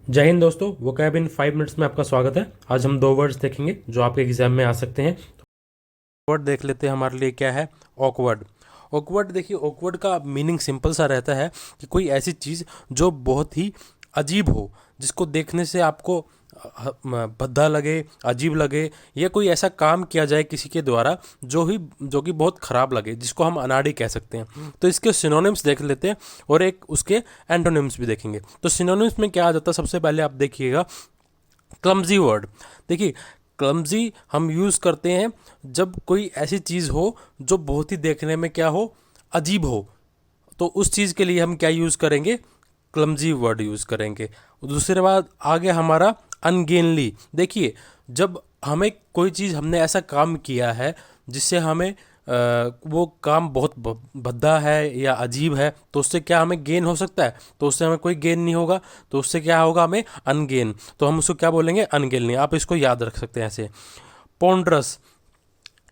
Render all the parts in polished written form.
जय हिंद दोस्तों, वोकैब इन 5 मिनट्स में आपका स्वागत है। आज हम 2 वर्ड्स देखेंगे जो आपके एग्जाम में आ सकते हैं। वर्ड देख लेते हैं हमारे लिए क्या है। ऑकवर्ड। ऑकवर्ड देखिए, ऑकवर्ड का मीनिंग सिंपल सा रहता है कि कोई ऐसी चीज़ जो बहुत ही अजीब हो, जिसको देखने से आपको भद्दा लगे, अजीब लगे, या कोई ऐसा काम किया जाए किसी के द्वारा जो कि बहुत ख़राब लगे, जिसको हम अनाड़ी कह सकते हैं। तो इसके सिनोनिम्स देख लेते हैं और एक उसके एंटोनिम्स भी देखेंगे। तो सिनोनिम्स में क्या आ जाता है, सबसे पहले आप देखिएगा क्लमजी वर्ड। देखिए, क्लमजी हम यूज़ करते हैं जब कोई ऐसी चीज़ हो जो बहुत ही देखने में क्या हो, अजीब हो। तो उस चीज़ के लिए हम क्या यूज़ करेंगे, क्लमजी वर्ड यूज़ करेंगे। दूसरे बात आगे हमारा अनगेनली। देखिए, जब हमें कोई चीज़, हमने ऐसा काम किया है जिससे हमें वो काम बहुत भद्दा है या अजीब है, तो उससे क्या हमें गेन हो सकता है? तो उससे हमें कोई गेन नहीं होगा। तो उससे क्या होगा, हमें अनगेन। तो हम उसको क्या बोलेंगे, अनगेन। नहीं, आप इसको याद रख सकते हैं ऐसे। पोंड्रस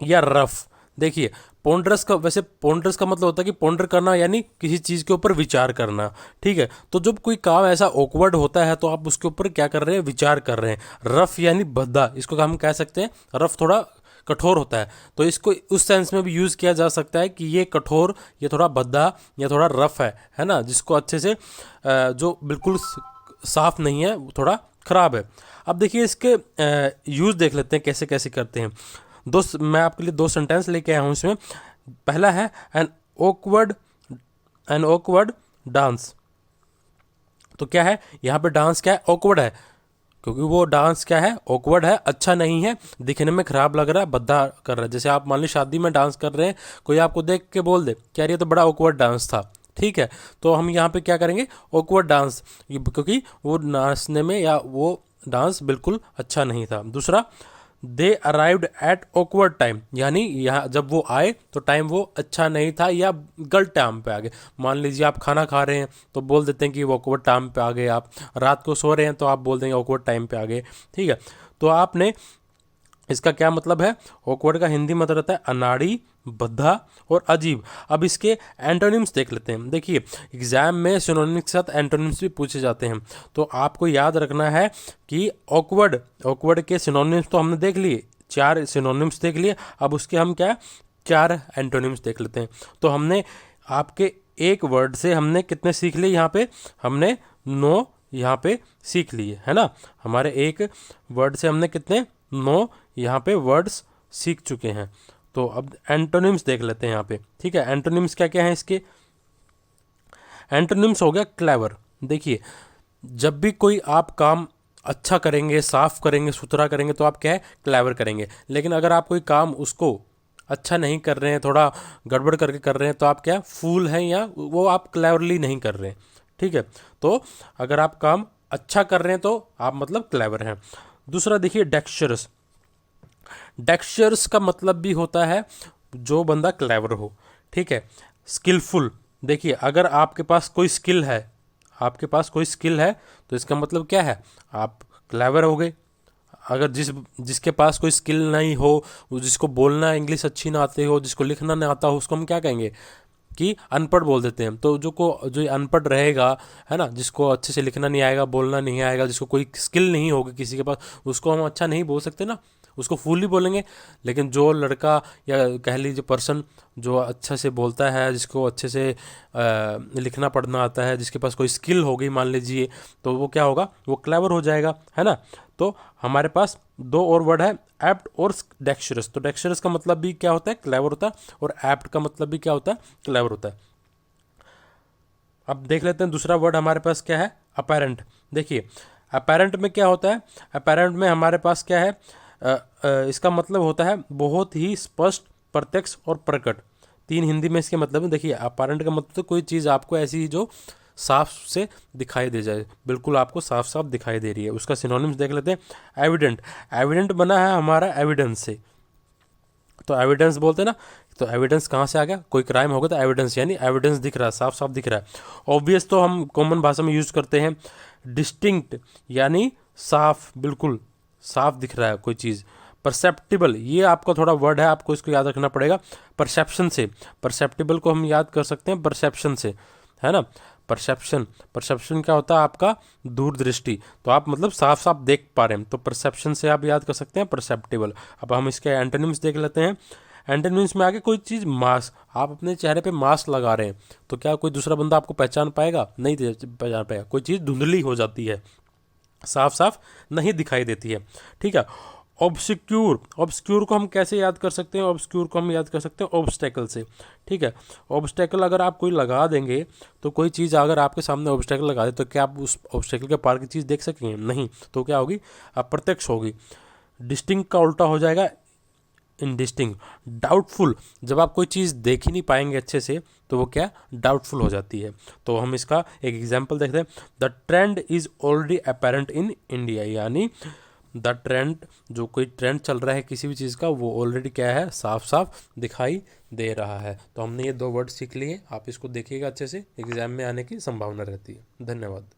या रफ। देखिए, पोंड्रस का मतलब होता है कि पोंडर करना, यानी किसी चीज़ के ऊपर विचार करना। ठीक है, तो जब कोई काम ऐसा ऑकवर्ड होता है तो आप उसके ऊपर क्या कर रहे हैं, विचार कर रहे हैं। रफ यानी भद्दा, इसको हम कह सकते हैं। रफ थोड़ा कठोर होता है, तो इसको उस सेंस में भी यूज़ किया जा सकता है कि ये कठोर, ये थोड़ा भद्दा या थोड़ा रफ है ना, जिसको अच्छे से जो बिल्कुल साफ नहीं है, वो थोड़ा खराब है। अब देखिए, इसके यूज़ देख लेते हैं कैसे कैसे करते हैं। मैं आपके लिए 2 सेंटेंस लेके आया हूँ इसमें। पहला है ओकवर्ड एन ओकवर्ड डांस। तो क्या है यहाँ पे, डांस क्या है, ऑकवर्ड है, क्योंकि वो डांस क्या है, ऑकवर्ड है, अच्छा नहीं है, दिखने में खराब लग रहा है, भद्दा कर रहा है। जैसे आप मान ली शादी में डांस कर रहे हैं, कोई आपको देख के बोल दे कि यार ये तो बड़ा ऑकवर्ड डांस था। ठीक है, तो हम यहाँ पे क्या करेंगे, ऑकवर्ड डांस, क्योंकि वो नाचने में या वो डांस बिल्कुल अच्छा नहीं था। दूसरा, दे अराइव्ड एट ऑकवर्ड टाइम, यानी यहाँ जब वो आए तो टाइम वो अच्छा नहीं था या गलत टाइम पे आ गए। मान लीजिए आप खाना खा रहे हैं तो बोल देते हैं कि वो ऑकवर्ड टाइम पे आ गए। आप रात को सो रहे हैं तो आप बोल देंगे ऑकवर्ड टाइम पे आ गए। ठीक है, तो आपने इसका क्या मतलब है, ऑकवर्ड का हिंदी मतलब रहता है अनाड़ी, भद्दा और अजीब। अब इसके एंटोनिम्स देख लेते हैं। देखिए, एग्जाम में सिनोनिम्स के साथ एंटोनिम्स भी पूछे जाते हैं, तो आपको याद रखना है कि ऑकवर्ड के सिनोनिम्स तो हमने देख लिए, 4 सिनोनिम्स देख लिए। अब उसके हम क्या, 4 एंटोनिम्स देख लेते हैं। तो हमने आपके एक वर्ड से हमने कितने सीख लिए, यहाँ पे हमने 9 यहाँ पे सीख लिए, है ना। हमारे एक वर्ड से हमने कितने, 9 यहाँ पे वर्ड्स सीख चुके हैं। तो अब एंटोनिम्स देख लेते हैं यहाँ पे। ठीक है, एंटोनिम्स क्या क्या है इसके। एंटोनिम्स हो गया क्लेवर। देखिए, जब भी कोई आप काम अच्छा करेंगे, साफ करेंगे, सुथरा करेंगे, तो आप क्या है, क्लेवर करेंगे। लेकिन अगर आप कोई काम उसको अच्छा नहीं कर रहे हैं, थोड़ा गड़बड़ करके कर रहे हैं, तो आप क्या, फूल हैं, या वो आप क्लेवरली नहीं कर रहे हैं। ठीक है, तो अगर आप काम अच्छा कर रहे हैं तो आप मतलब क्लेवर हैं। दूसरा देखिए, डेक्स्चरस। डेक्स्चर्स का मतलब भी होता है जो बंदा क्लेवर हो। ठीक है, स्किलफुल। देखिए, अगर आपके पास कोई स्किल है, तो इसका मतलब क्या है, आप क्लेवर हो गए। अगर जिसके पास कोई स्किल नहीं हो, जिसको बोलना इंग्लिश अच्छी ना आती हो, जिसको लिखना नहीं आता हो, उसको हम क्या कहेंगे कि अनपढ़ बोल देते हैं। तो जो अनपढ़ रहेगा, है ना, जिसको अच्छे से लिखना नहीं आएगा, बोलना नहीं आएगा, जिसको कोई स्किल नहीं होगी किसी के पास, उसको हम अच्छा नहीं बोल सकते ना, उसको फूल ही बोलेंगे। लेकिन जो लड़का या कह लीजिए पर्सन जो अच्छे से बोलता है, जिसको अच्छे से लिखना पढ़ना आता है, जिसके पास कोई स्किल होगी मान लीजिए, तो वो क्या होगा, वो क्लेवर हो जाएगा, है ना। तो हमारे पास 2 और वर्ड है, एप्ट और डेक्स्चरस। तो डेक्स्चरस का मतलब भी क्या होता है, क्लेवर होता है, और एप्ट का मतलब भी क्या होता है, क्लेवर होता है। अब देख लेते हैं दूसरा वर्ड हमारे पास क्या है, अपेरेंट। देखिए, अपेरेंट में क्या होता है, अपेरेंट में हमारे पास क्या है, इसका मतलब होता है बहुत ही स्पष्ट, प्रत्यक्ष और प्रकट। 3 हिंदी में इसके मतलब है। देखिए, अपेरेंट का मतलब तो कोई चीज़ आपको ऐसी जो साफ से दिखाई दे जाए, बिल्कुल आपको साफ साफ दिखाई दे रही है। उसका सिनोनिम्स देख लेते हैं। एविडेंट। एविडेंट बना है हमारा एविडेंस से, तो एविडेंस बोलते हैं ना। तो एविडेंस कहाँ से आ गया, कोई क्राइम होगा तो एविडेंस, यानी एविडेंस दिख रहा है, साफ साफ दिख रहा है। ऑब्वियस तो हम कॉमन भाषा में यूज़ करते हैं। डिस्टिंक्ट यानी साफ, बिल्कुल साफ दिख रहा है कोई चीज़। परसेप्टिबल, ये आपका थोड़ा वर्ड है, आपको इसको याद रखना पड़ेगा। परसेप्शन से, परसेप्टिबल को हम याद कर सकते हैं परसेप्शन से, है ना। परसेप्शन, परसेप्शन क्या होता है आपका दूरदृष्टि, तो आप मतलब साफ साफ देख पा रहे हैं, तो परसेप्शन से आप याद कर सकते हैं परसेप्टिबल। अब हम इसके एंटोनिम्स देख लेते हैं। एंटोनिम्स में आगे कोई चीज़ मास्क, आप अपने चेहरे पे मास्क लगा रहे हैं तो क्या कोई दूसरा बंदा आपको पहचान पाएगा? नहीं पहचान पाएगा। कोई चीज़ धुंधली हो जाती है, साफ साफ नहीं दिखाई देती है, ठीक है। ऑब्सक्यूर, ऑब्सक्यूर को हम कैसे याद कर सकते हैं? ऑब्सक्यूर को हम याद कर सकते हैं ऑब्स्टेकल से, ठीक है। ऑब्स्टेकल अगर आप कोई लगा देंगे तो कोई चीज़ अगर आपके सामने ऑब्स्टेकल लगा दे तो क्या आप उस ऑब्स्टेकल के पार की चीज़ देख सकेंगे? नहीं, तो क्या होगी? अप्रत्यक्ष होगी। डिस्टिंक्ट का उल्टा हो जाएगा इनडिस्टिंक्ट। डाउटफुल, जब आप कोई चीज़ देख ही नहीं पाएंगे अच्छे से तो वो क्या डाउटफुल हो जाती है। तो हम इसका एक एग्जांपल देखते हैं। The trend is already apparent in India, यानी द ट्रेंड, जो कोई ट्रेंड चल रहा है किसी भी चीज़ का, वो ऑलरेडी क्या है, साफ साफ दिखाई दे रहा है। तो हमने ये 2 वर्ड सीख लिए, आप इसको देखिएगा अच्छे से, एग्जाम में आने की संभावना रहती है। धन्यवाद।